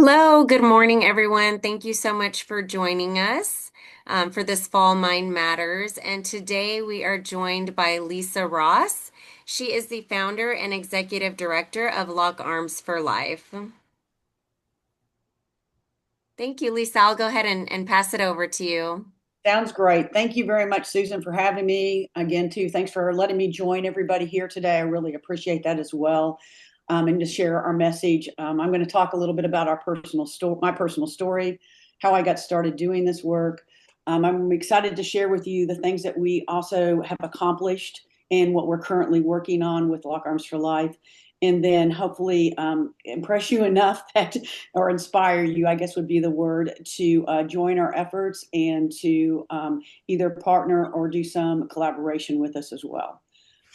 Hello, good morning, everyone. Thank you so much for joining us for this Fall Mind Matters. And today we are joined by Lisa Ross. She is the founder and executive director of Lock Arms for Life. Thank you, Lisa. I'll go ahead and pass it over to you. Sounds great. Thank you very much, Susan, for having me again, too. Thanks for letting me join everybody here today. I really appreciate that as well. And to share our message. I'm going to talk a little bit about my personal story, how I got started doing this work. I'm excited to share with you the things that we also have accomplished and what we're currently working on with Lock Arms for Life. And then hopefully impress you enough that, or inspire you, I guess would be the word, to join our efforts and to either partner or do some collaboration with us as well.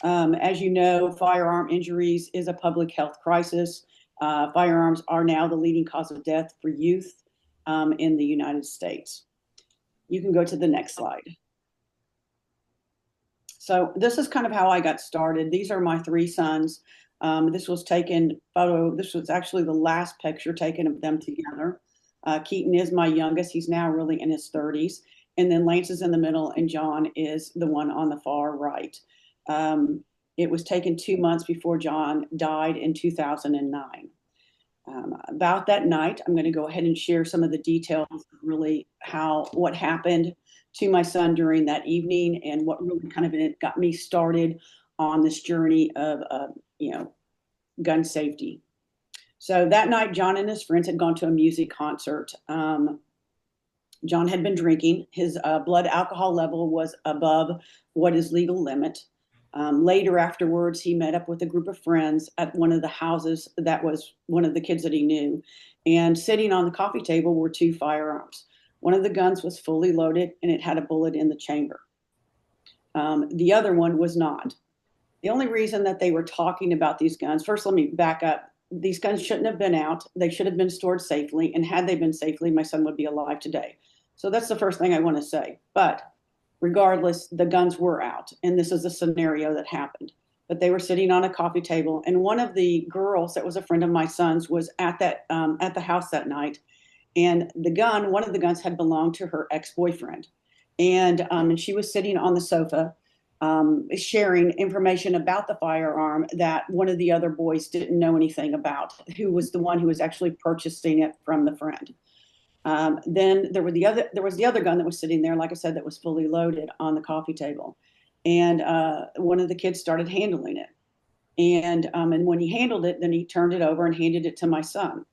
As you know, firearm injuries is a public health crisis. Firearms are now the leading cause of death for youth in the United States. You can go to the next slide. So this is kind of how I got started. These are my three sons. This was actually the last picture taken of them together. Keaton is my youngest. He's now really in his 30s. And then Lance is in the middle, and John is the one on the far right. It was taken 2 months before John died in 2009. About that night, I'm going to go ahead and share some of the details of really what happened to my son during that evening and what really kind of got me started on this journey of, gun safety. So that night, John and his friends had gone to a music concert. John had been drinking. His blood alcohol level was above what is legal limit. Later afterwards, he met up with a group of friends at one of the houses that was one of the kids that he knew. And sitting on the coffee table were two firearms. One of the guns was fully loaded and it had a bullet in the chamber. The other one was not. The only reason that they were talking about these guns, first, let me back up. These guns shouldn't have been out. They should have been stored safely. And had they been safely, my son would be alive today. So that's the first thing I want to say. But regardless, the guns were out. And this is a scenario that happened. But they were sitting on a coffee table. And one of the girls that was a friend of my son's was at the house that night. And one of the guns had belonged to her ex-boyfriend. And she was sitting on the sofa sharing information about the firearm that one of the other boys didn't know anything about, who was the one who was actually purchasing it from the friend. Then there was the other gun that was sitting there, like I said, that was fully loaded on the coffee table. And one of the kids started handling it. And when he handled it, then he turned it over and handed it to my son.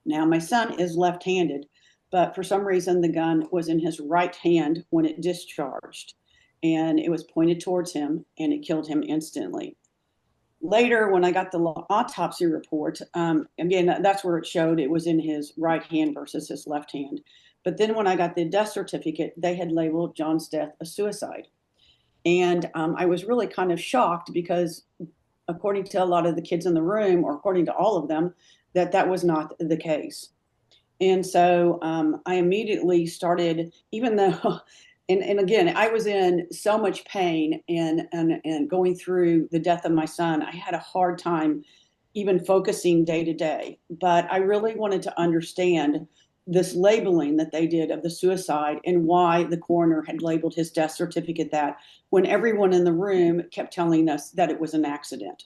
Now, my son is left-handed, but for some reason, the gun was in his right hand when it discharged. And it was pointed towards him, and it killed him instantly. Later, when I got the autopsy report, again, that's where it showed it was in his right hand versus his left hand. But then when I got the death certificate, they had labeled John's death a suicide. And I was really kind of shocked because, according to a lot of the kids in the room, or according to all of them, that was not the case. And so I immediately started, even though and again, I was in so much pain and going through the death of my son. I had a hard time even focusing day to day. But I really wanted to understand this labeling that they did of the suicide and why the coroner had labeled his death certificate that, when everyone in the room kept telling us that it was an accident.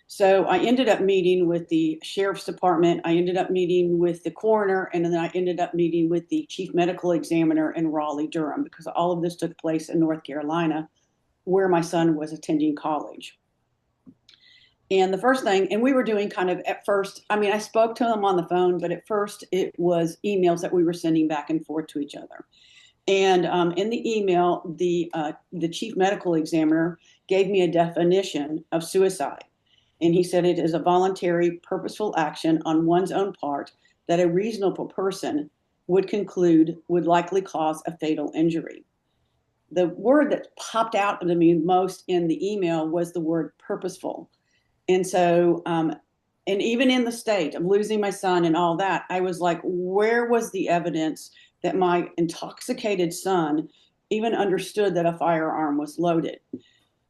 So I ended up meeting with the sheriff's department. I ended up meeting with the coroner, and then I ended up meeting with the chief medical examiner in Raleigh, Durham, because all of this took place in North Carolina, where my son was attending college. And the first thing, and we were doing kind of at first, I mean, I spoke to them on the phone, but at first it was emails that we were sending back and forth to each other. And in the email, the chief medical examiner gave me a definition of suicide. And he said it is a voluntary, purposeful action on one's own part that a reasonable person would conclude would likely cause a fatal injury. The word that popped out to me most in the email was the word purposeful. And so, and even in the state of losing my son and all that, I was like, where was the evidence that my intoxicated son even understood that a firearm was loaded?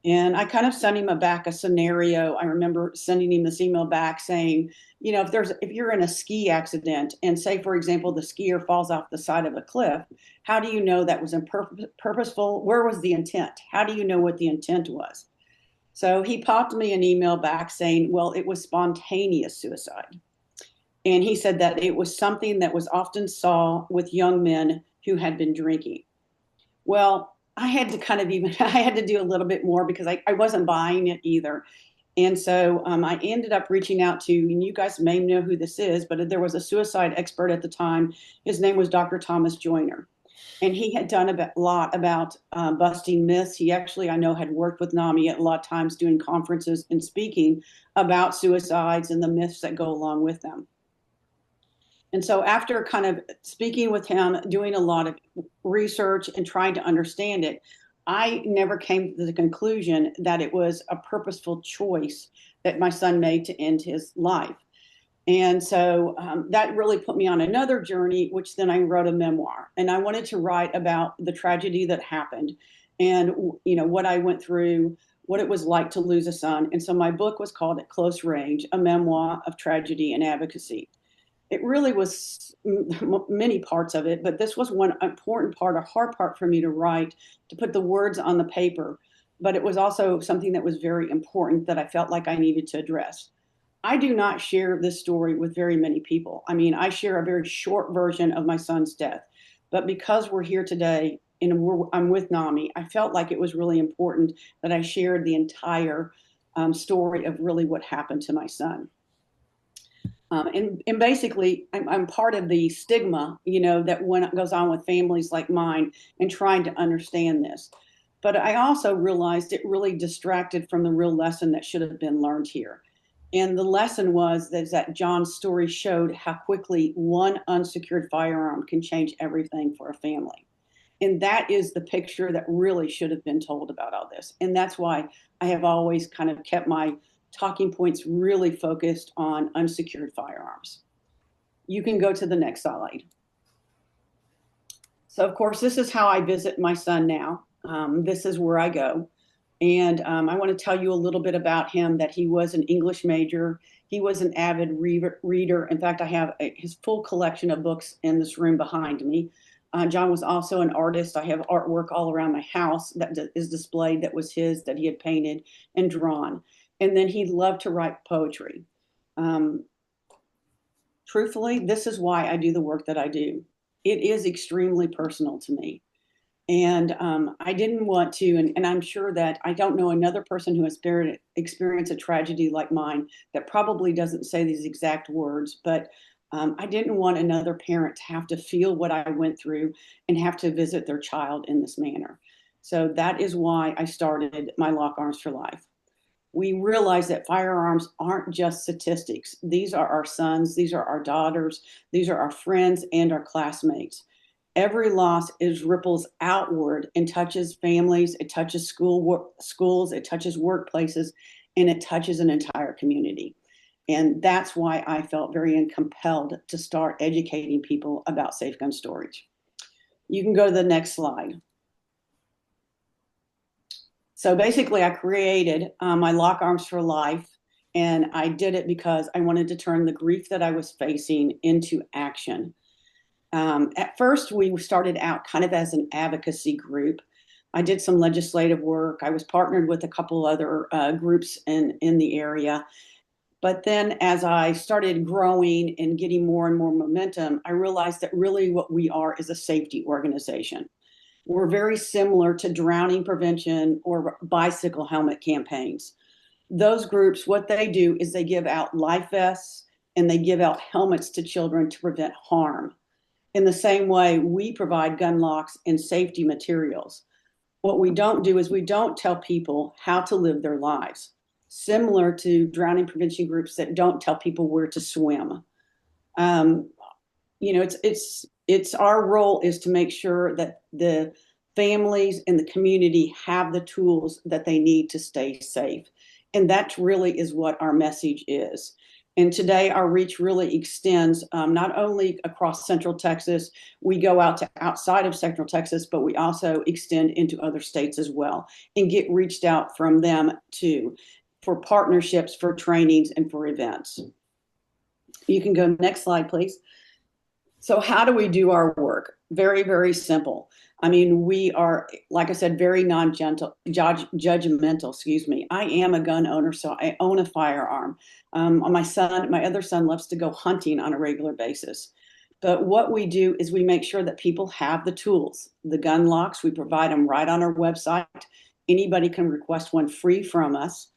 And I kind of sent him back a scenario. I remember sending him this email back saying, if you're in a ski accident and say, for example, the skier falls off the side of a cliff, how do you know that was purposeful? Where was the intent? How do you know what the intent was? So he popped me an email back saying, well, it was spontaneous suicide. And he said that it was something that was often saw with young men who had been drinking. Well, I had to kind of even, I had to do a little bit more because I wasn't buying it either. And so I ended up reaching out to, and you guys may know who this is, but there was a suicide expert at the time. His name was Dr. Thomas Joyner. And he had done a lot about busting myths. He actually, I know, had worked with NAMI a lot of times doing conferences and speaking about suicides and the myths that go along with them. And so, after kind of speaking with him, doing a lot of research and trying to understand it, I never came to the conclusion that it was a purposeful choice that my son made to end his life. And so that really put me on another journey, which then I wrote a memoir. And I wanted to write about the tragedy that happened and, what I went through, what it was like to lose a son. And so my book was called At Close Range, a memoir of tragedy and advocacy. It really was many parts of it, but this was one important part, a hard part for me to write, to put the words on the paper. But it was also something that was very important that I felt like I needed to address. I do not share this story with very many people. I mean, I share a very short version of my son's death. But because we're here today and I'm with NAMI, I felt like it was really important that I shared the entire story of really what happened to my son. And basically, I'm part of the stigma, that when it goes on with families like mine and trying to understand this. But I also realized it really distracted from the real lesson that should have been learned here. And the lesson was that John's story showed how quickly one unsecured firearm can change everything for a family. And that is the picture that really should have been told about all this. And that's why I have always kind of kept my talking points really focused on unsecured firearms. You can go to the next slide. So, of course, this is how I visit my son now. This is where I go. And I want to tell you a little bit about him, that he was an English major. He was an avid reader. In fact, I have his full collection of books in this room behind me. John was also an artist. I have artwork all around my house that is displayed that was his, that he had painted and drawn. And then he loved to write poetry. Um, Truthfully, this is why I do the work that I do. It is extremely personal to me. And I didn't want to, and I'm sure that I don't know another person who has experienced a tragedy like mine that probably doesn't say these exact words, but I didn't want another parent to have to feel what I went through and have to visit their child in this manner. So that is why I started my Lock Arms for Life. We realize that firearms aren't just statistics. These are our sons, these are our daughters, these are our friends and our classmates. Every loss is ripples outward and touches families, it touches schools, it touches workplaces, and it touches an entire community. And that's why I felt very compelled to start educating people about safe gun storage. You can go to the next slide. So basically, I created my Lock Arms for Life, and I did it because I wanted to turn the grief that I was facing into action. At first, we started out kind of as an advocacy group. I did some legislative work. I was partnered with a couple other groups in the area. But then as I started growing and getting more and more momentum, I realized that really what we are is a safety organization. We're very similar to drowning prevention or bicycle helmet campaigns. Those groups, what they do is they give out life vests and they give out helmets to children to prevent harm. In the same way, we provide gun locks and safety materials. What we don't do is we don't tell people how to live their lives, similar to drowning prevention groups that don't tell people where to swim. Um, it's our role is to make sure that the families and the community have the tools that they need to stay safe. And that really is what our message is. And today our reach really extends not only across Central Texas, we go out to outside of Central Texas, but we also extend into other states as well and get reached out from them too for partnerships, for trainings, and for events. You can go next slide, please. So how do we do our work? Very, very simple. I mean, we are, like I said, very non-gentle, judgmental, excuse me. I am a gun owner, so I own a firearm. My other son loves to go hunting on a regular basis. But what we do is we make sure that people have the tools. The gun locks, we provide them right on our website. Anybody can request one free from us.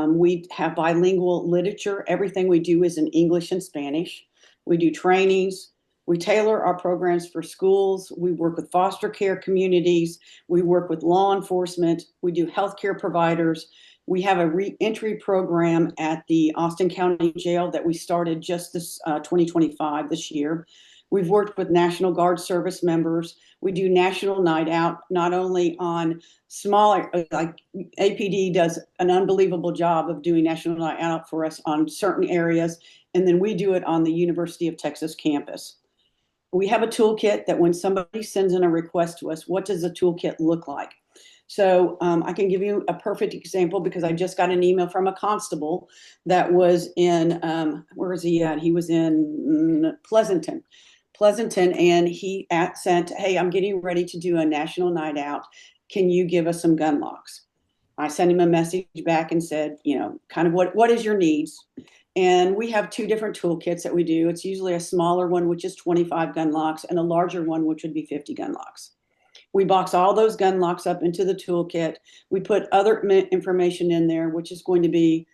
We have bilingual literature. Everything we do is in English and Spanish. We do trainings. We tailor our programs for schools. We work with foster care communities. We work with law enforcement. We do healthcare providers. We have a re-entry program at the Austin County Jail that we started just this 2025 this year. We've worked with National Guard service members. We do National Night Out, not only on smaller, like APD does an unbelievable job of doing National Night Out for us on certain areas, and then we do it on the University of Texas campus. We have a toolkit that when somebody sends in a request to us, what does the toolkit look like? So I can give you a perfect example because I just got an email from a constable that was in, where is he at? He was in Pleasanton, and he sent, hey, I'm getting ready to do a national night out. Can you give us some gun locks? I sent him a message back and said, kind of what is your needs? And we have two different toolkits that we do. It's usually a smaller one, which is 25 gun locks, and a larger one, which would be 50 gun locks. We box all those gun locks up into the toolkit. We put other information in there, which is going to be,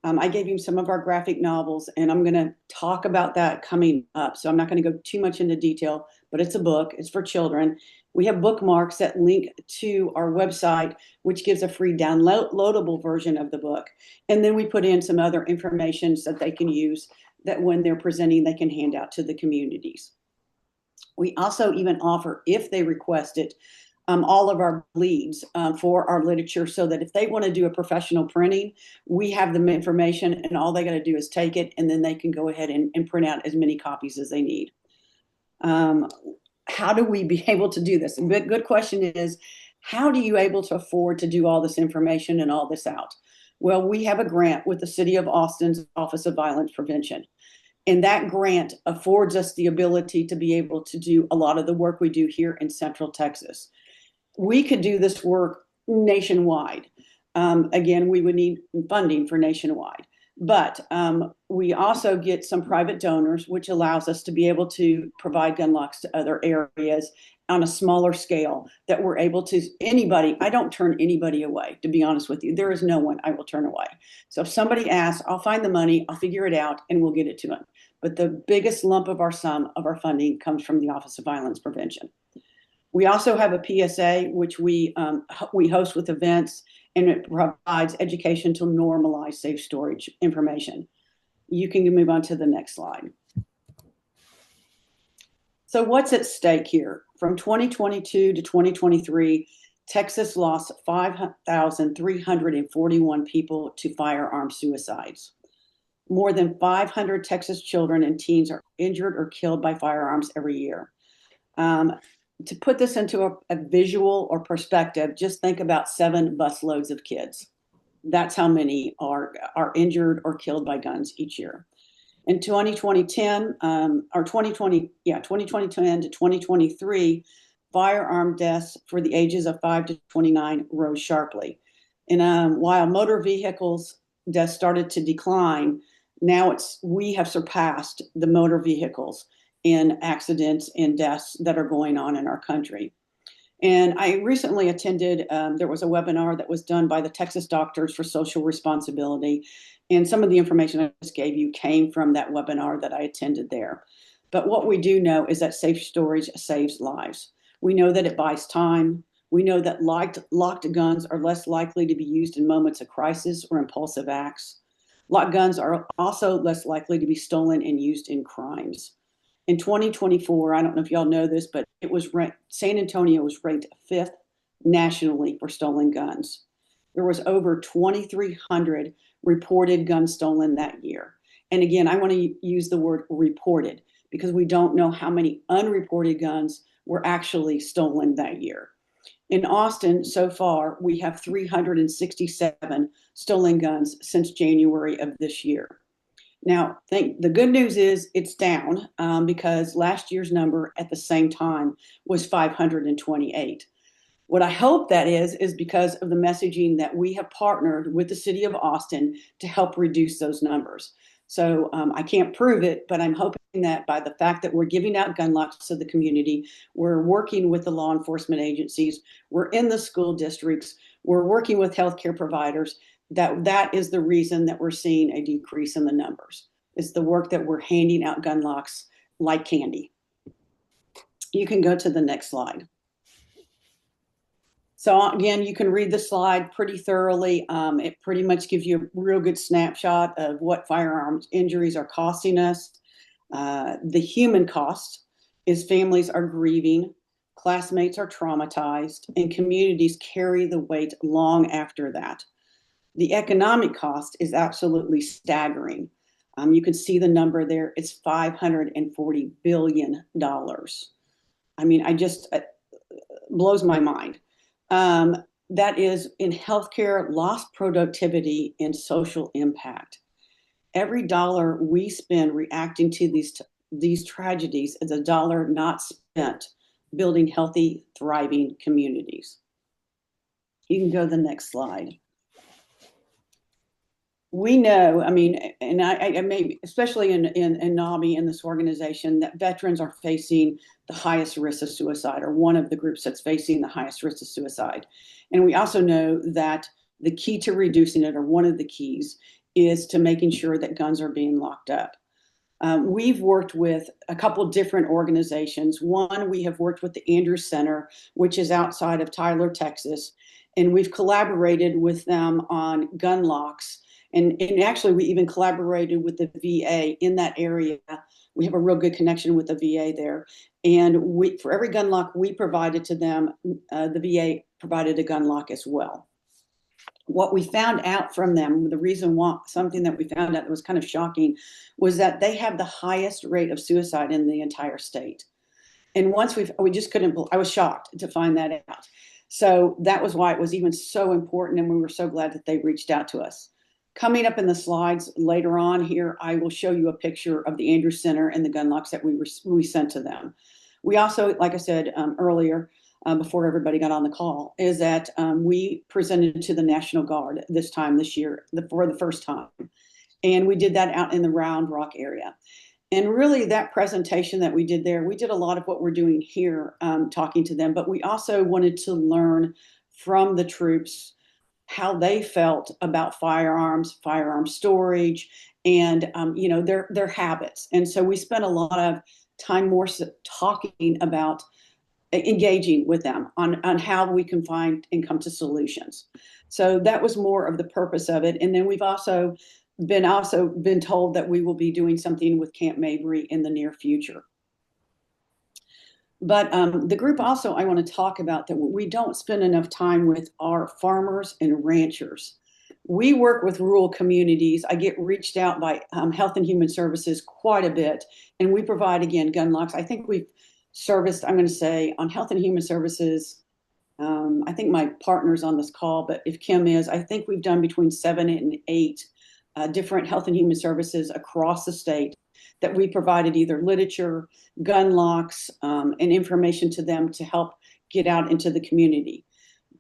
I gave him some of our graphic novels, and I'm going to talk about that coming up. So I'm not going to go too much into detail, but it's a book. It's for children. We have bookmarks that link to our website, which gives a free downloadable version of the book. And then we put in some other information that they can use that when they're presenting, they can hand out to the communities. We also even offer, if they request it, all of our bleeds for our literature so that if they want to do a professional printing, we have the information and all they got to do is take it and then they can go ahead and print out as many copies as they need. How do we be able to do this? A good question is, how do you able to afford to do all this information and all this out? Well, we have a grant with the City of Austin's Office of Violence Prevention. And that grant affords us the ability to be able to do a lot of the work we do here in Central Texas. We could do this work nationwide. Again, we would need funding for nationwide. But we also get some private donors, which allows us to be able to provide gun locks to other areas on a smaller scale that we're able to, anybody, I don't turn anybody away, to be honest with you. There is no one I will turn away. So if somebody asks, I'll find the money, I'll figure it out, and we'll get it to them. But the biggest lump of our sum of our funding comes from the Office of Violence Prevention. We also have a PSA, which we host with events, and it provides education to normalize safe storage information. You can move on to the next slide. So what's at stake here? From 2022 to 2023, Texas lost 5,341 people to firearm suicides. More than 500 Texas children and teens are injured or killed by firearms every year. To put this into a visual or perspective, just think about 7 busloads of kids. That's how many are injured or killed by guns each year. In 2010 to 2023, firearm deaths for the ages of 5 to 29 rose sharply. And while motor vehicles deaths started to decline, now we have surpassed the motor vehicles in accidents and deaths that are going on in our country. And I recently attended, there was a webinar that was done by the Texas Doctors for Social Responsibility. And some of the information I just gave you came from that webinar that I attended there. But what we do know is that safe storage saves lives. We know that it buys time. We know that locked guns are less likely to be used in moments of crisis or impulsive acts. Locked guns are also less likely to be stolen and used in crimes. In 2024, I don't know if y'all know this, but San Antonio was ranked 5th nationally for stolen guns. There was over 2,300 reported guns stolen that year. And again, I want to use the word reported because we don't know how many unreported guns were actually stolen that year. In Austin, so far, we have 367 stolen guns since January of this year. Now, the good news is it's down because last year's number at the same time was 528. What I hope that is because of the messaging that we have partnered with the city of Austin to help reduce those numbers. So I can't prove it, but I'm hoping that by the fact that we're giving out gun locks to the community, we're working with the law enforcement agencies, we're in the school districts, we're working with healthcare providers, that is the reason that we're seeing a decrease in the numbers. It's the work that we're handing out gun locks like candy. You can go to the next slide. So again, you can read the slide pretty thoroughly. It pretty much gives you a real good snapshot of what firearms injuries are costing us. The human cost is families are grieving, classmates are traumatized, and communities carry the weight long after that. The economic cost is absolutely staggering. You can see the number there. It's $540 billion. I mean, I just blows my mind. That is in healthcare, lost productivity, and social impact. Every dollar we spend reacting to these tragedies is a dollar not spent building healthy, thriving communities. You can go to the next slide. We know, I mean, and I maybe, especially in NAMI in this organization, that veterans are facing the highest risk of suicide, or one of the groups that's facing the highest risk of suicide. And we also know that the key to reducing it, or one of the keys, is to making sure that guns are being locked up. We've worked with a couple of different organizations. One, we have worked with the Andrews Center, which is outside of Tyler, Texas, and we've collaborated with them on gun locks. And actually, we even collaborated with the VA in that area. We have a real good connection with the VA there. And for every gun lock we provided to them, the VA provided a gun lock as well. What we found out from them, the reason why, something that we found out that was kind of shocking, was that they have the highest rate of suicide in the entire state. And once we just couldn't, I was shocked to find that out. So that was why it was even so important. And we were so glad that they reached out to us. Coming up in the slides later on here, I will show you a picture of the Andrews Center and the gun locks that we sent to them. We also, like I said earlier, before everybody got on the call, is that we presented to the National Guard this year, for the first time. And we did that out in the Round Rock area. And really that presentation that we did there, we did a lot of what we're doing here, talking to them, but we also wanted to learn from the troops how they felt about firearms, firearm storage, and their habits. And so we spent a lot of time more talking about engaging with them on how we can find and come to solutions. So that was more of the purpose of it. And then we've also been told that we will be doing something with Camp Mabry in the near future. But the group also, I want to talk about that we don't spend enough time with our farmers and ranchers. We work with rural communities. I get reached out by Health and Human Services quite a bit, and we provide, again, gun locks. I think we've serviced, I'm going to say, on Health and Human Services, I think my partner's on this call, but if Kim is, I think we've done between 7 and 8 different Health and Human Services across the state that we provided either literature, gun locks, and information to them to help get out into the community.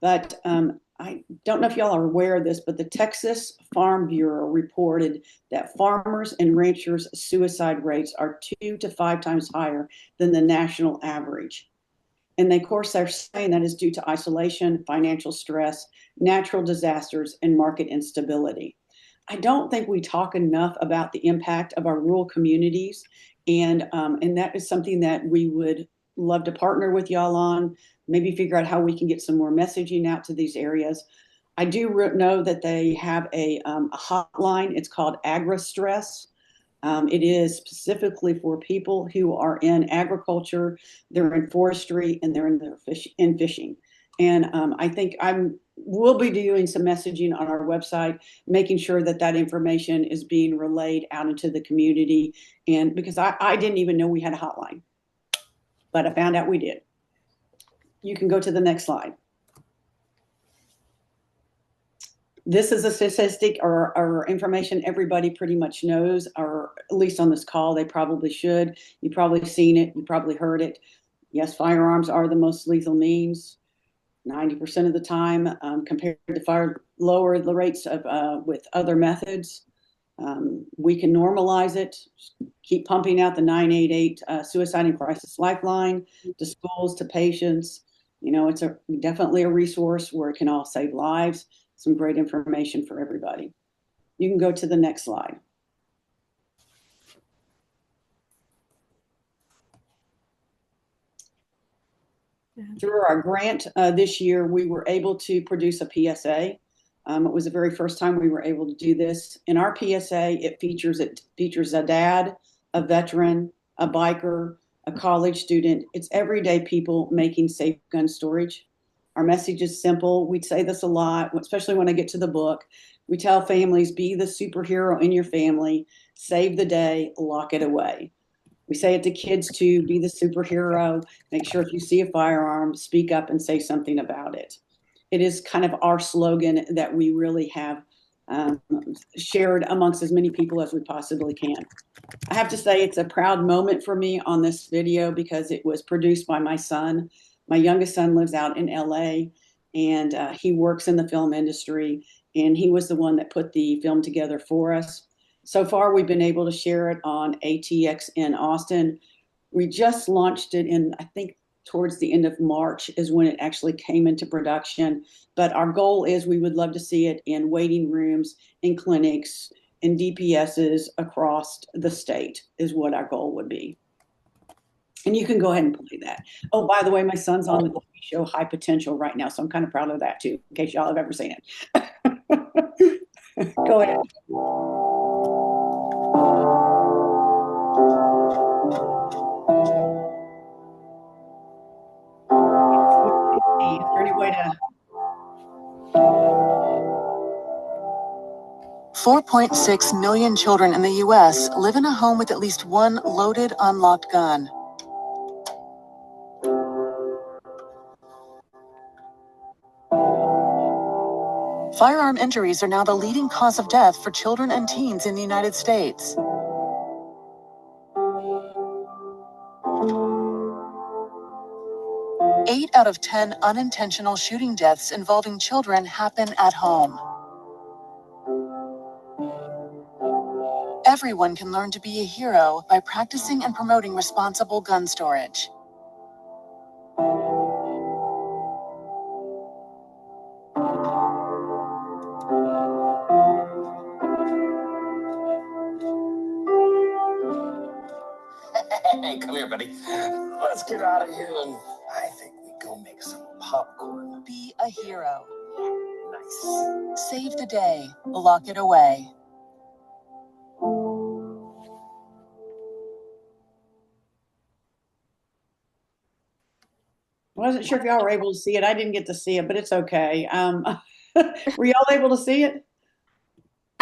But I don't know if y'all are aware of this, but the Texas Farm Bureau reported that farmers and ranchers' suicide rates are 2 to 5 times higher than the national average. And of course, they're saying that is due to isolation, financial stress, natural disasters, and market instability. I don't think we talk enough about the impact of our rural communities, and that is something that we would love to partner with y'all on, maybe figure out how we can get some more messaging out to these areas. I do know that they have a hotline. It's called AgriStress. It is specifically for people who are in agriculture, they're in forestry, and they're in fishing. And I think we'll be doing some messaging on our website, making sure that that information is being relayed out into the community. And because I didn't even know we had a hotline, but I found out we did. You can go to the next slide. This is a statistic or information everybody pretty much knows, or at least on this call, they probably should. You've probably seen it. You probably heard it. Yes, firearms are the most lethal means 90% of the time, compared to lower the rates of with other methods. We can normalize it, keep pumping out the 988 suicide and crisis lifeline to schools, to patients. It's definitely a resource where it can all save lives. Some great information for everybody. You can go to the next slide. Through our grant this year, we were able to produce a PSA. It was the very first time we were able to do this. In our PSA, it features a dad, a veteran, a biker, a college student. It's everyday people making safe gun storage. Our message is simple. We say this a lot, especially when I get to the book. We tell families, be the superhero in your family, save the day, lock it away. We say it to kids too, be the superhero. Make sure if you see a firearm, speak up and say something about it. It is kind of our slogan that we really have shared amongst as many people as we possibly can. I have to say it's a proud moment for me on this video because it was produced by my son. My youngest son lives out in LA, and he works in the film industry, and he was the one that put the film together for us. So far, we've been able to share it on ATX in Austin. We just launched it in, I think, towards the end of March is when it actually came into production. But our goal is we would love to see it in waiting rooms, in clinics, in DPSs across the state is what our goal would be. And you can go ahead and play that. Oh, by the way, my son's on the TV show High Potential right now, so I'm kind of proud of that too, in case y'all have ever seen it. Go ahead. Is there any way to 4.6 million children in the U.S. live in a home with at least one loaded, unlocked gun. Firearm injuries are now the leading cause of death for children and teens in the United States. Eight out of 10 unintentional shooting deaths involving children happen at home. Everyone can learn to be a hero by practicing and promoting responsible gun storage. Hey, come here, buddy. Let's get out of here and I think we go make some popcorn. Be a hero. Nice. Save the day. Lock it away. I wasn't sure if y'all were able to see it. I didn't get to see it, but it's okay. Were y'all able to see it?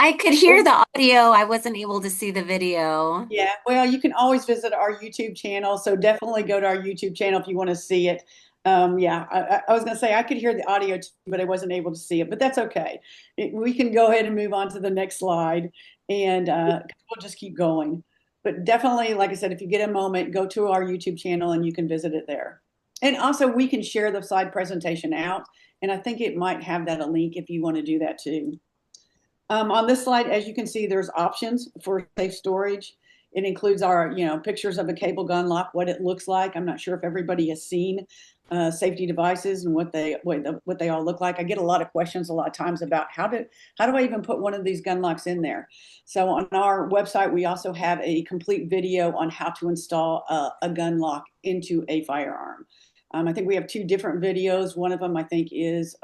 I could hear the audio. I wasn't able to see the video. Yeah, well, you can always visit our YouTube channel. So definitely go to our YouTube channel if you want to see it. Yeah, I was going to say I could hear the audio too, but I wasn't able to see it. But that's okay. We can go ahead and move on to the next slide, and we'll just keep going. But definitely, like I said, if you get a moment, go to our YouTube channel and you can visit it there. And also, we can share the slide presentation out, and I think it might have that a link if you want to do that too. On this slide, as you can see, there's options for safe storage. It includes our, pictures of a cable gun lock, what it looks like. I'm not sure if everybody has seen safety devices and what they all look like. I get a lot of questions a lot of times about how do I even put one of these gun locks in there? So on our website, we also have a complete video on how to install a gun lock into a firearm. I think we have two different videos. One of them I think is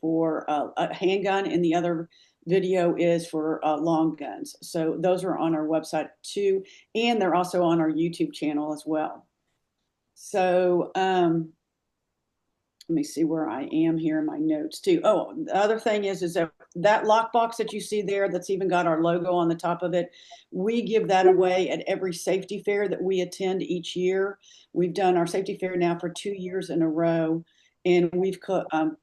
for a handgun, and the other video is for long guns. So those are on our website too, and they're also on our YouTube channel as well. So let me see where I am here in my notes too. Oh, the other thing is that lockbox that you see there that's even got our logo on the top of it, we give that away at every safety fair that we attend each year. We've done our safety fair now for 2 years in a row, and we've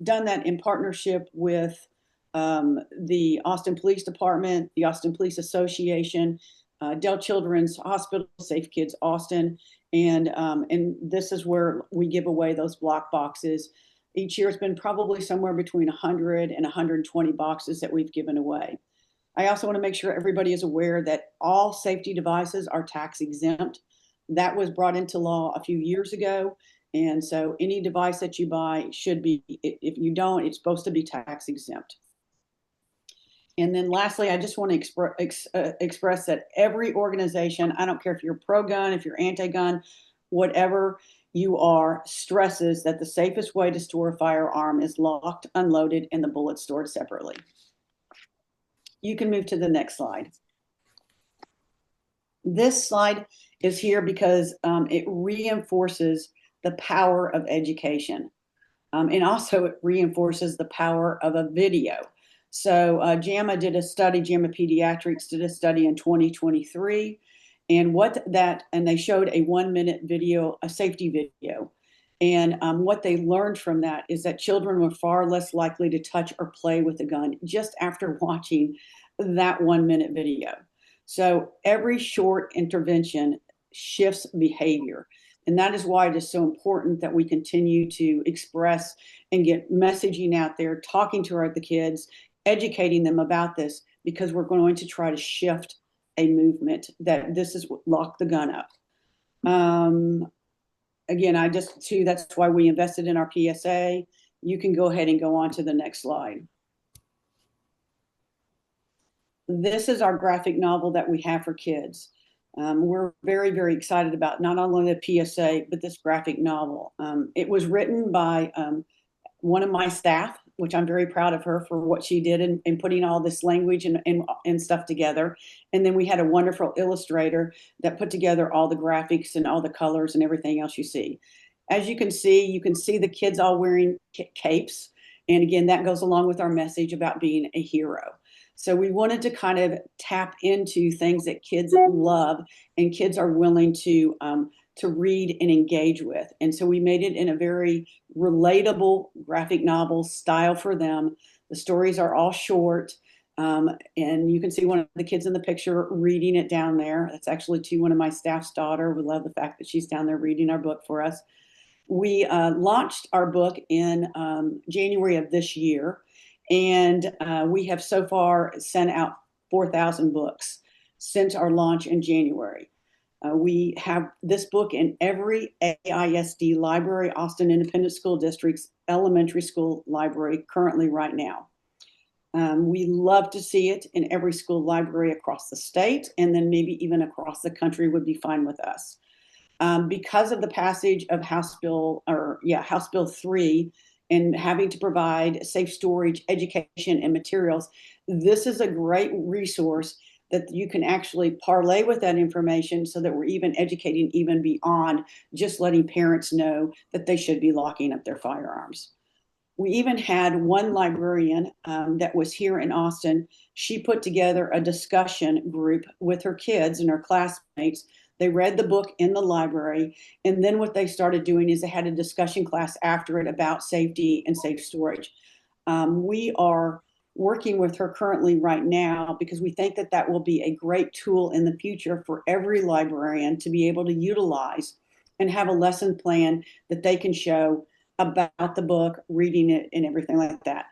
done that in partnership with the Austin Police Department, the Austin Police Association, Dell Children's Hospital, Safe Kids Austin, and this is where we give away those block boxes. Each year, it's been probably somewhere between 100 and 120 boxes that we've given away. I also want to make sure everybody is aware that all safety devices are tax exempt. That was brought into law a few years ago. And so any device that you buy should be, if you don't, it's supposed to be tax exempt. And then lastly, I just want to express that every organization, I don't care if you're pro-gun, if you're anti-gun, whatever you are, stresses that the safest way to store a firearm is locked, unloaded, and the bullets stored separately. You can move to the next slide. This slide is here because it reinforces the power of education. And also it reinforces the power of a video. So JAMA Pediatrics did a study in 2023, and they showed a 1-minute video, a safety video. And what they learned from that is that children were far less likely to touch or play with a gun just after watching that 1-minute video. So every short intervention shifts behavior. And that is why it is so important that we continue to express and get messaging out there, talking to the kids, educating them about this, because we're going to try to shift a movement that this is lock the gun up. Again, that's why we invested in our PSA. You can go ahead and go on to the next slide. This is our graphic novel that we have for kids. We're very, very excited about not only the PSA, but this graphic novel. It was written by one of my staff, which I'm very proud of her for what she did in putting all this language and stuff together. And then we had a wonderful illustrator that put together all the graphics and all the colors and everything else you see. As you can see the kids all wearing capes. And again, that goes along with our message about being a hero. So we wanted to kind of tap into things that kids love and kids are willing to read and engage with. And so we made it in a very relatable graphic novel style for them. The stories are all short. And you can see one of the kids in the picture reading it down there. That's actually one of my staff's daughter. We love the fact that she's down there reading our book for us. We launched our book in January of this year. And we have so far sent out 4,000 books since our launch in January. We have this book in every AISD library, Austin Independent School District's elementary school library currently right now. We love to see it in every school library across the state, and then maybe even across the country would be fine with us. Because of the passage of House Bill 3, and having to provide safe storage, education, and materials, this is a great resource that you can actually parlay with that information so that we're even educating even beyond just letting parents know that they should be locking up their firearms. We even had one librarian that was here in Austin. She put together a discussion group with her kids and her classmates. They read the book in the library, and then what they started doing is they had a discussion class after it about safety and safe storage. We are working with her currently right now because we think that that will be a great tool in the future for every librarian to be able to utilize and have a lesson plan that they can show about the book, reading it, and everything like that.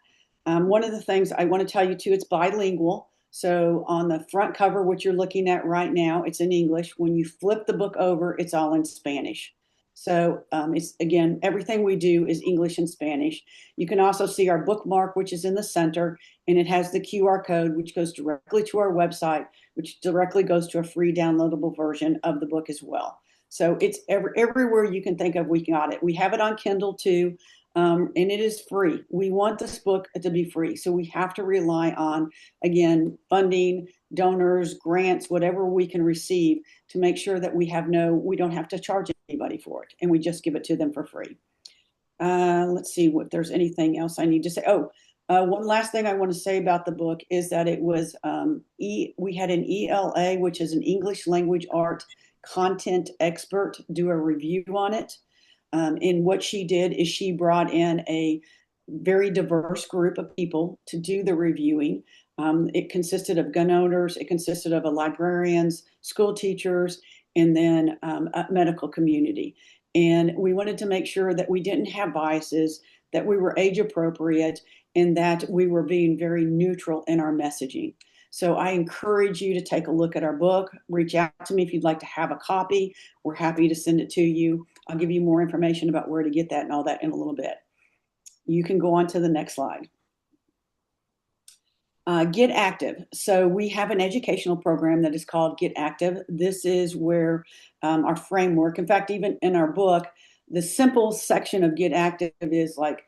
One of the things I want to tell you too, it's bilingual. So on the front cover, what you're looking at right now, it's in English. When you flip the book over, it's all in Spanish. So it's, again, everything we do is English and Spanish. You can also see our bookmark, which is in the center, and it has the QR code, which goes directly to our website, which directly goes to a free downloadable version of the book as well. So it's everywhere you can think of, we got it. We have it on Kindle too. And it is free. We want this book to be free. So we have to rely on, again, funding, donors, grants, whatever we can receive to make sure that we don't have to charge anybody for it. And we just give it to them for free. Let's see what there's anything else I need to say. Oh, one last thing I want to say about the book is that it was we had an ELA, which is an English language art content expert, do a review on it. And what she did is she brought in a very diverse group of people to do the reviewing. It consisted of gun owners, it consisted of librarians, school teachers, and then a medical community. And we wanted to make sure that we didn't have biases, that we were age appropriate, and that we were being very neutral in our messaging. So I encourage you to take a look at our book. Reach out to me if you'd like to have a copy. We're happy to send it to you. I'll give you more information about where to get that and all that in a little bit. You can go on to the next slide. Get Active. So we have an educational program that is called Get Active. This is where our framework, in fact, even in our book, the simple section of Get Active is like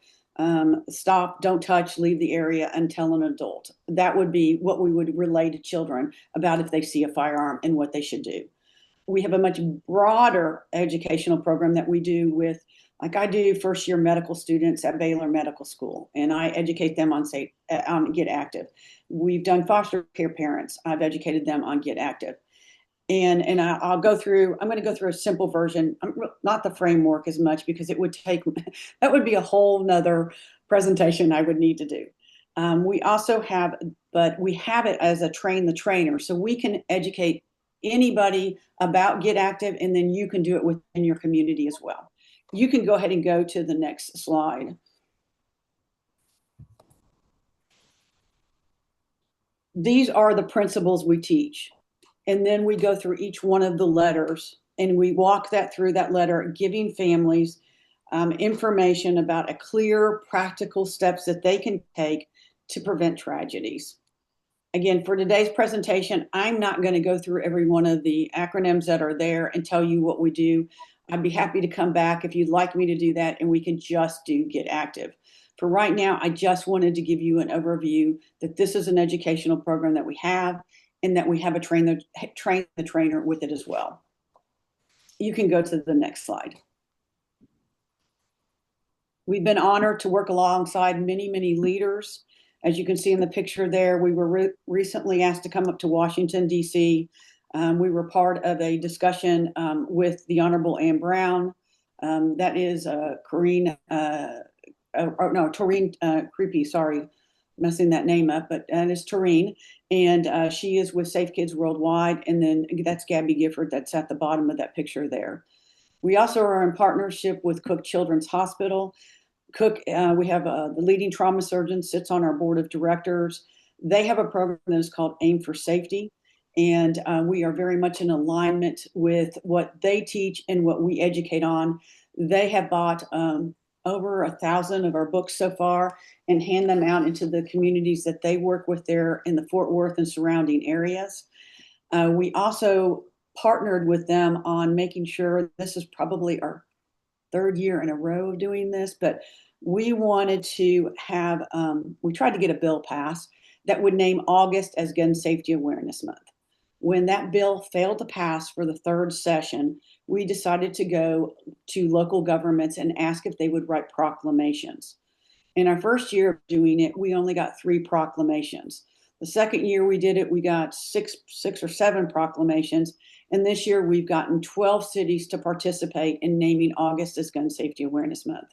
stop, don't touch, leave the area, and tell an adult. That would be what we would relay to children about if they see a firearm and what they should do. We have a much broader educational program that we do with, like I do first year medical students at Baylor Medical School, and I educate them on Get Active. We've done foster care parents. I've educated them on Get Active. And I'll go through, I'm going to go through a simple version, not the framework as much because it would take, that would be a whole nother presentation I would need to do. We also have, but we have it as a train the trainer. So we can educate anybody about Get Active, and then you can do it within your community as well. You can go ahead and go to the next slide. These are the principles we teach. And then we go through each one of the letters and we walk that through that letter, giving families information about a clear, practical steps that they can take to prevent tragedies. Again, for today's presentation, I'm not going to go through every one of the acronyms that are there and tell you what we do. I'd be happy to come back if you'd like me to do that, and we can just do Get Active. For right now, I just wanted to give you an overview that this is an educational program that we have, and that we have a train the trainer with it as well. You can go to the next slide. We've been honored to work alongside many, many leaders. As you can see in the picture there, we were recently asked to come up to Washington, D.C. We were part of a discussion with the Honorable Ann Brown. That is Toreen Creepy, sorry, messing that name up, but that is Toreen. And she is with Safe Kids Worldwide. And then that's Gabby Gifford that's at the bottom of that picture there. We also are in partnership with Cook Children's Hospital. Cook, we have the leading trauma surgeon sits on our board of directors. They have a program that is called Aim for Safety. And we are very much in alignment with what they teach and what we educate on. They have bought over 1,000 of our books so far and hand them out into the communities that they work with there in the Fort Worth and surrounding areas. We also partnered with them on making sure, this is probably our third year in a row of doing this, but we wanted to have, we tried to get a bill passed that would name August as Gun Safety Awareness Month. When that bill failed to pass for the third session, we decided to go to local governments and ask if they would write proclamations. In our first year of doing it, we only got 3 proclamations. The second year we did it, we got six or seven proclamations. And this year we've gotten 12 cities to participate in naming August as Gun Safety Awareness Month.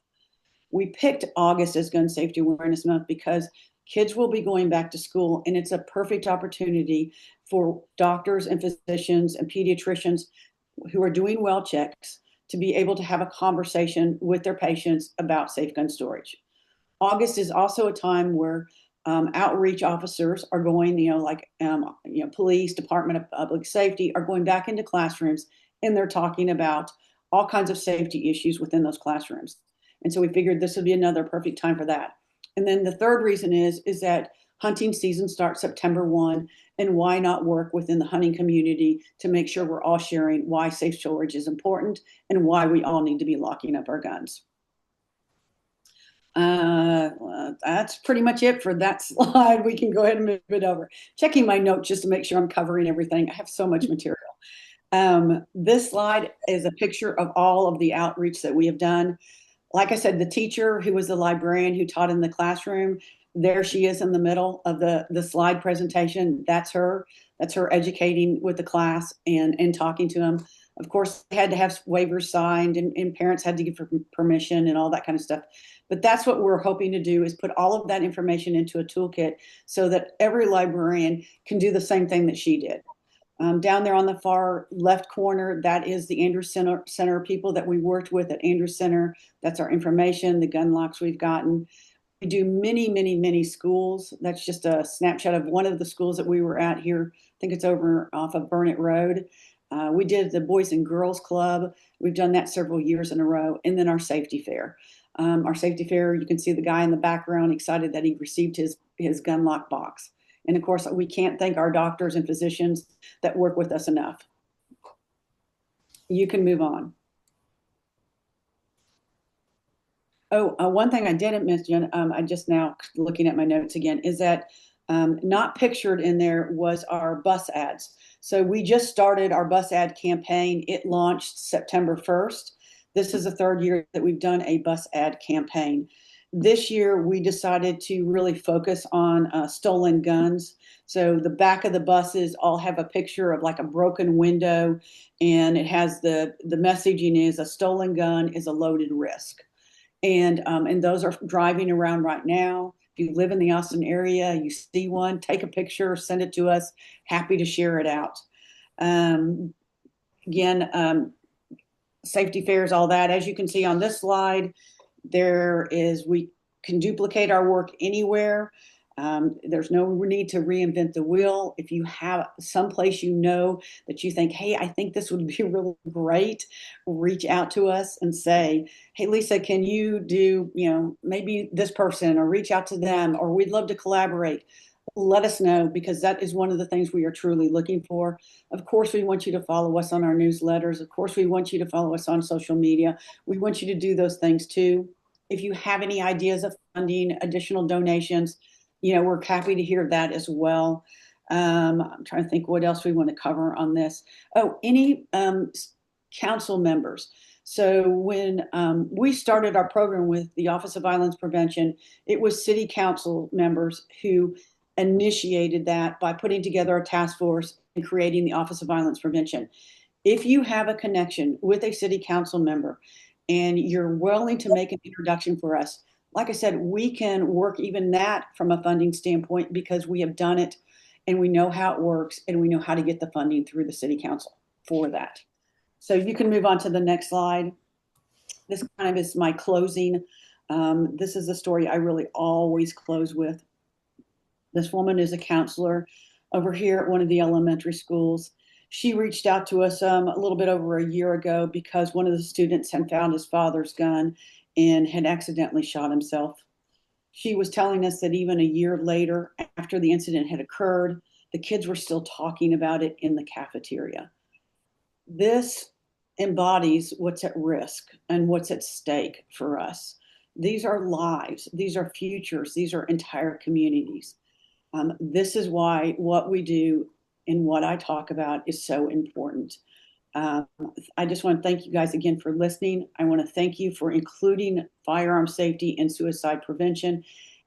We picked August as Gun Safety Awareness Month because kids will be going back to school, and it's a perfect opportunity for doctors and physicians and pediatricians who are doing well checks to be able to have a conversation with their patients about safe gun storage. August is also a time where outreach officers are going, police, Department of Public Safety are going back into classrooms, and they're talking about all kinds of safety issues within those classrooms. And so we figured this would be another perfect time for that. And then the third reason is that hunting season starts September 1, and why not work within the hunting community to make sure we're all sharing why safe storage is important and why we all need to be locking up our guns. That's pretty much it for that slide. We can go ahead and move it over. Checking my notes just to make sure I'm covering everything. I have so much material. This slide is a picture of all of the outreach that we have done. like I said, the teacher who was the librarian who taught in the classroom, there she is in the middle of the slide presentation. That's her. That's her educating with the class and talking to them. Of course, they had to have waivers signed, and parents had to give permission and all that kind of stuff. But that's what we're hoping to do, is put all of that information into a toolkit so that every librarian can do the same thing that she did. Down there on the far left corner, that is the Andrews Center people that we worked with at Andrews Center. That's our information, the gun locks we've gotten. We do many, many, many schools. That's just a snapshot of one of the schools that we were at here. I think it's over off of Burnett Road. We did the Boys and Girls Club. We've done that several years in a row. And then our safety fair. Our safety fair, you can see the guy in the background excited that he received his gun lock box. And of course, we can't thank our doctors and physicians that work with us enough. You can move on. Oh, one thing I didn't mention, I just now looking at my notes again, is that not pictured in there was our bus ads. So we just started our bus ad campaign. It launched September 1st. This is the third year that we've done a bus ad campaign. This year, we decided to really focus on stolen guns. So the back of the buses all have a picture of like a broken window, and it has the messaging is a stolen gun is a loaded risk. And those are driving around right now. If you live in the Austin area, you see one, take a picture, send it to us. Happy to share it out. Um, again, safety fairs, all that. As you can see on this slide, we can duplicate our work anywhere. There's no need to reinvent the wheel. If you have someplace that you think, hey, I think this would be really great, reach out to us and say, hey, Lisa, can you do, maybe this person, or reach out to them, or we'd love to collaborate. Let us know, because that is one of the things we are truly looking for. Of course, we want you to follow us on our newsletters. Of course, we want you to follow us on social media. We want you to do those things too. If you have any ideas of funding, additional donations, we're happy to hear that as well. I'm trying to think what else we want to cover on this. Oh, any council members. So when we started our program with the Office of Violence Prevention, it was city council members who initiated that by putting together a task force and creating the Office of Violence Prevention. If you have a connection with a city council member and you're willing to make an introduction for us, like I said, we can work even that from a funding standpoint, because we have done it and we know how it works and we know how to get the funding through the city council for that. So you can move on to the next slide. This kind of is my closing. This is the story I really always close with. This woman is a counselor over here at one of the elementary schools. She reached out to us a little bit over a year ago because one of the students had found his father's gun and had accidentally shot himself. She was telling us that even a year later, after the incident had occurred, the kids were still talking about it in the cafeteria. This embodies what's at risk and what's at stake for us. These are lives, these are futures, these are entire communities. This is why what we do and what I talk about is so important. Um, I just want to thank you guys again for listening. I want to thank you for including firearm safety and suicide prevention.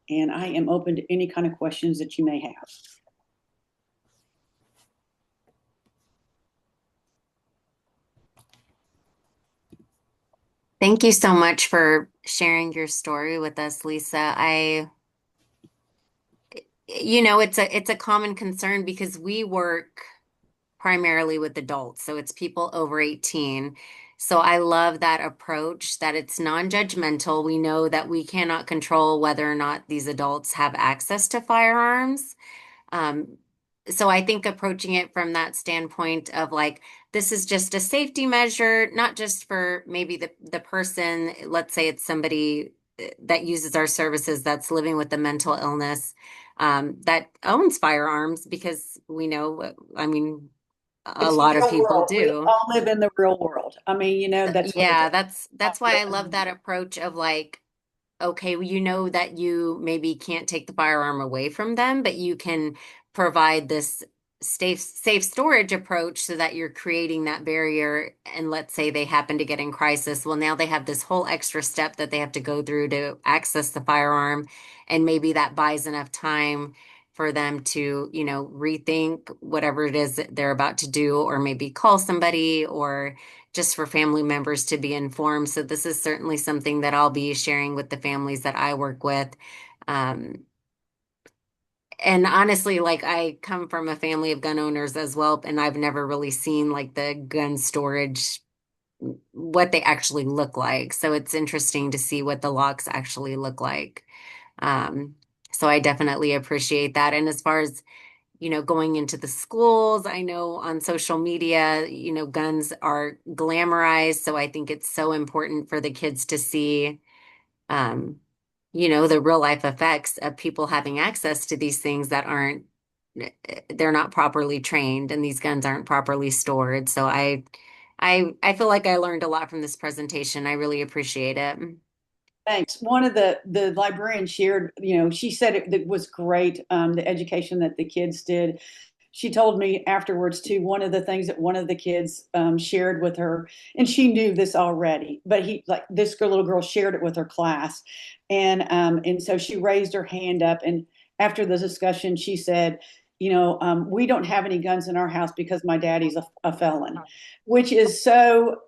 And I am open to any kind of questions that you may have. Thank you so much for sharing your story with us, Lisa. It's a common concern because we work primarily with adults, so it's people over 18. So I love that approach, that it's non-judgmental. We know that we cannot control whether or not these adults have access to firearms. Um, so I think approaching it from that standpoint of like, this is just a safety measure, not just for maybe the person, let's say it's somebody that uses our services that's living with a mental illness, that owns firearms, because we know, I mean, a It's lot of real people world. We do. all live in the real world. I mean, that's what it Yeah, is. that's why I love that approach of like, okay, well, you know that you maybe can't take the firearm away from them, but you can provide this safe storage approach so that you're creating that barrier. And let's say they happen to get in crisis. Well, now they have this whole extra step that they have to go through to access the firearm. And maybe that buys enough time for them to, rethink whatever it is that they're about to do, or maybe call somebody, or just for family members to be informed. So this is certainly something that I'll be sharing with the families that I work with. Um, and honestly, like I come from a family of gun owners as well, and I've never really seen like the gun storage, what they actually look like. So it's interesting to see what the locks actually look like. Um, so I definitely appreciate that. And as far as, going into the schools, I know on social media, guns are glamorized. So I think it's so important for the kids to see um, the real life effects of people having access to these things that they're not properly trained and these guns aren't properly stored. So I feel like I learned a lot from this presentation. I really appreciate it. Thanks. One of the librarians shared, she said it was great, the education that the kids did. She told me afterwards too, one of the things that one of the kids shared with her, and she knew this already, but this little girl shared it with her class, and so she raised her hand up, and after the discussion, she said, we don't have any guns in our house because my daddy's a felon, which is so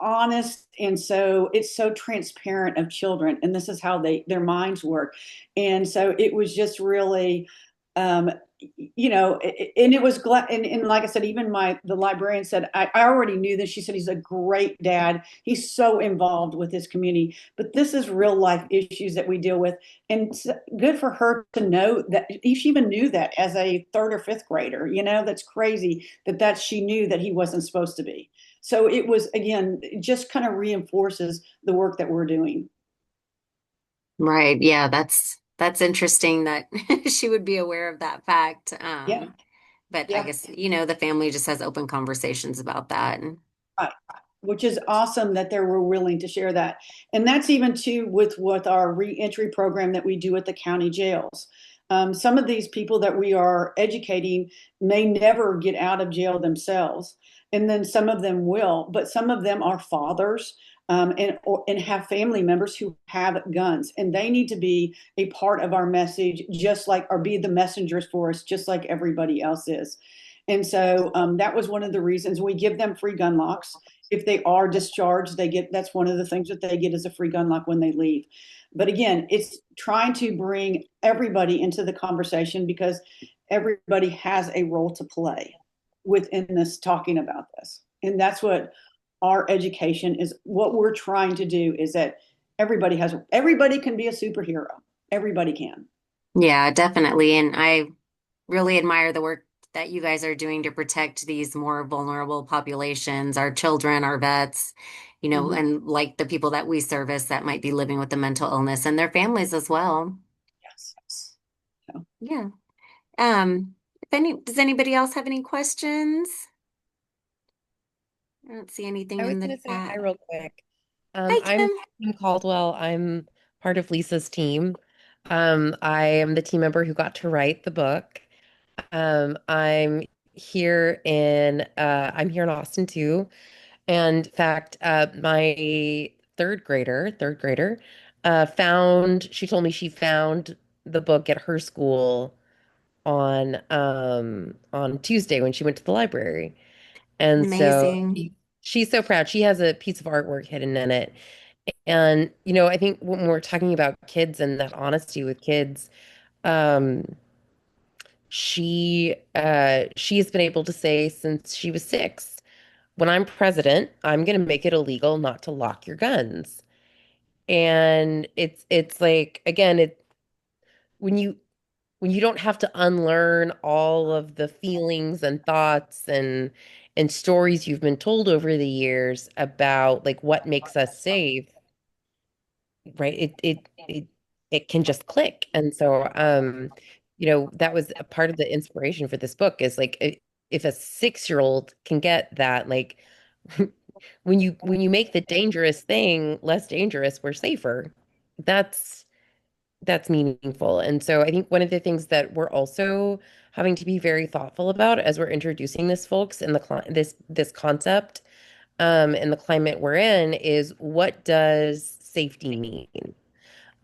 honest, and so it's so transparent of children, and this is how their minds work. And so it was just really um and it was glad, and like I said, even the librarian said, I already knew this. She said he's a great dad, he's so involved with his community, but this is real life issues that we deal with. And it's good for her to know that. She even knew that as a third or fifth grader. That's crazy that she knew that he wasn't supposed to be. So it was, again, it just kind of reinforces the work that we're doing. Right. Yeah, that's interesting that she would be aware of that fact. Yeah, But I yeah. guess, the family just has open conversations about that. Right. Which is awesome that they were willing to share that. And that's even too with our reentry program that we do at the county jails. Some of these people that we are educating may never get out of jail themselves, and then some of them will, but some of them are fathers, and have family members who have guns, and they need to be a part of our message, just like, or be the messengers for us, just like everybody else is. And so that was one of the reasons we give them free gun locks. If they are discharged, that's one of the things that they get, is a free gun lock when they leave. But again, it's trying to bring everybody into the conversation, because everybody has a role to play within this, talking about this. And that's what our education is. What we're trying to do is that everybody can be a superhero. Everybody can. Yeah, definitely. And I really admire the work that you guys are doing to protect these more vulnerable populations, our children, our vets, Mhm. and like the people that we service that might be living with a mental illness and their families as well. Yes. So, Yeah. Does anybody else have any questions? I don't see anything I was in the going to say hi chat. real quick. Hi, I'm Kim. Kim Caldwell. I'm part of Lisa's team. I am the team member who got to write the book. I'm I'm here in Austin too. And in fact, my third grader, she told me she found the book at her school on Tuesday when she went to the library. And so Amazing. she's so proud. She has a piece of artwork hidden in it. And, I think when we're talking about kids and that honesty with kids, um, she has been able to say since she was 6, when I'm president, I'm going to make it illegal not to lock your guns. And it's like, again, when you when you don't have to unlearn all of the feelings and thoughts and stories you've been told over the years about like what makes us safe, right? It can just click. And so that was a part of the inspiration for this book is like if a 6-year-old can get that, like when you make the dangerous thing less dangerous, we're safer. That's that's meaningful. And so I think one of the things that we're also having to be very thoughtful about as we're introducing this folks in the this concept in the climate we're in is what does safety mean?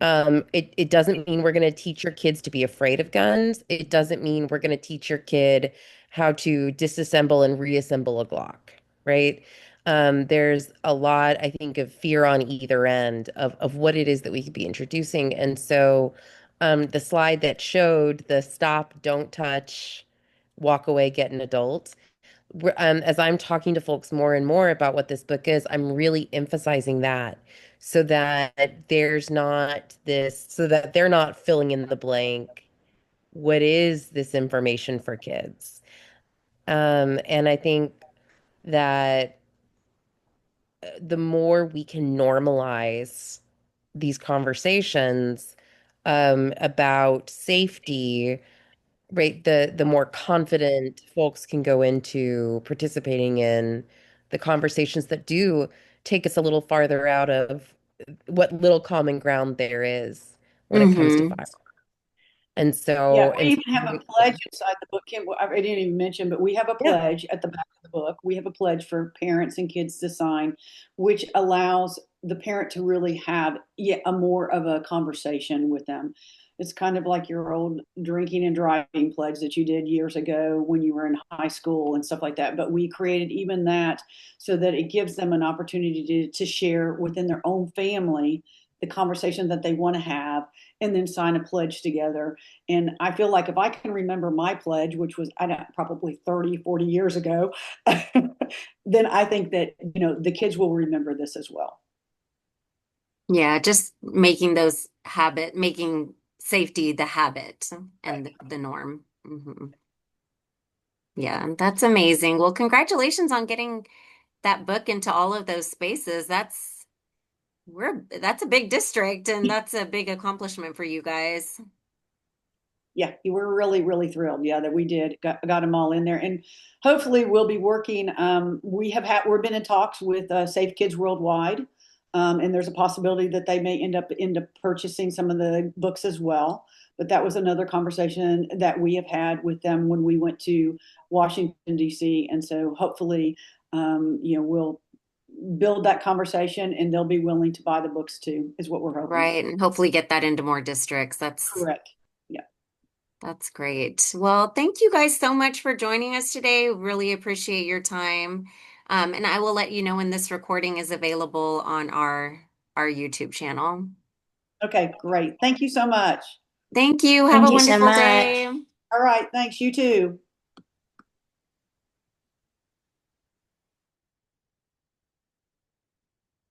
It doesn't mean we're going to teach your kids to be afraid of guns. It doesn't mean we're going to teach your kid how to disassemble and reassemble a Glock, right? There's a lot, I think, of fear on either end of what it is that we could be introducing. And so the slide that showed the stop, don't touch, walk away, get an adult as I'm talking to folks more and more about what this book is, I'm really emphasizing that so that there's not this, so that they're not filling in the blank. What is this information for kids? And I think that the more we can normalize these conversations about safety, right, the more confident folks can go into participating in the conversations that do take us a little farther out of what little common ground there is when it comes to Mm-hmm. fire. And Yeah, so, we and even have a pledge inside the book. Kim, I didn't even mention, but we have a yeah, pledge at the back of the book. We have a pledge for parents and kids to sign, which allows the parent to really have yet a more of a conversation with them. It's kind of like your old drinking and driving pledge that you did years ago when you were in high school and stuff like that. But we created even that so that it gives them an opportunity to share within their own family the conversation that they want to have and then sign a pledge together. And I feel like if I can remember my pledge, which was, I don't, probably 30, 40 years ago, then I think that, the kids will remember this as well. Yeah, just making safety the habit and Right. the norm. Yeah, that's amazing. Well, congratulations on getting that book into all of those spaces. That's a big district and that's a big accomplishment for you guys. Yeah, we're really, really thrilled. Yeah, that we got them all in there, and hopefully we'll be working. We've been in talks with Safe Kids Worldwide, and there's a possibility that they may end up purchasing some of the books as well. But that was another conversation that we have had with them when we went to Washington D.C. And so hopefully, we'll build that conversation, and they'll be willing to buy the books too. Is what we're hoping. Right. And hopefully get that into more districts. Correct. Yeah. That's great. Well, thank you guys so much for joining us today. Really appreciate your time. And I will let you know when this recording is available on our YouTube channel. Okay. Great. Thank you so much. Thank you. Have Thank a you so wonderful much. day. All right. Thanks. You too.